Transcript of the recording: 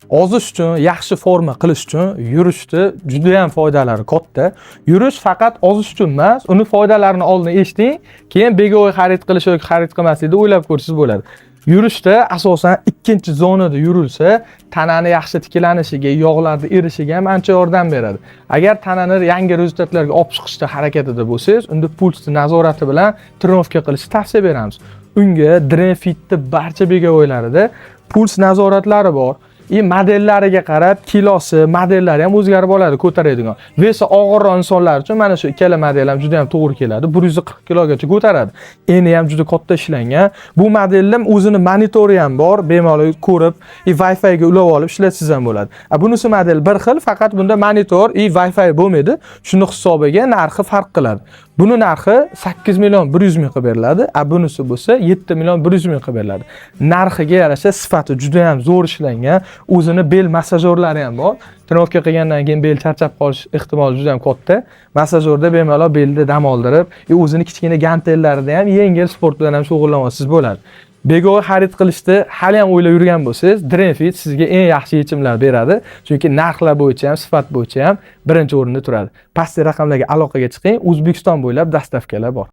Ozish uchun, yaxshi forma qilish uchun yurishni juda ham foydalari katta. Yurish faqat ozish uchun emas, uni foydalarini oldin eshiting, keyin bego'y xarid qilish yoki xarid qilmaslikni o'ylab ko'rsangiz bo'ladi. Yurishda asosan ikkinchi zonada yurilsa, tanani yaxshi tiklanishiga, yog'larning erishiga ham ancha yordam beradi. Agar tanani yangi rezultatlarga olib chiqishda harakatida bo'lsangiz, unda pulsni nazorati bilan trenovka qilishni tavsiya beramiz. Unga Drenfit'ni barcha bego'ylarida puls nazoratlari bor. Modellariga qarab kilosi, modellari ham o'zgarib oladi, ko'taradigan. Vesi og'irroq insonlar uchun mana shu ikkala model ham juda ham to'g'ri keladi. 140 kilogacha ko'taradi. Eni ham juda katta ishlangan. Bu modelning o'zini monitori ham bor, bemalol ko'rib, Wi-Fi ga ulab olib ishlatsangiz ham bo'ladi. Bunisi model bir xil, faqat bunda monitor, Wi-Fi bo'lmaydi. Shuni hisobiga narxi farq qiladi. Buni narxi 8 million 100 ming qilib beriladi, bunisi bo'lsa 7 million 100 ming qilib beriladi. Narxiga yarasha sifati juda ham zo'r ishlangan, o'zini bel massajyorlari ham bor. Trenovka qilgandan keyin bel charchab qolish ehtimoli juda ham katta. Massajyorda bemalol belni dam oldirib, o'zini kichkina gantellarida ham yengil sport bilan ham shug'ullanasiz bo'ladi. Bego'y xarid qilishni hali ham o'ylab yurgan bo'lsangiz, Drenfit sizga eng yaxshi yechimlar beradi. Chunki narxlar bo'yicha ham, sifat bo'yicha ham birinchi o'rinda turadi. Pastki raqamlarga aloqaga chiqing, O'zbekiston bo'ylab dastavkalar bor.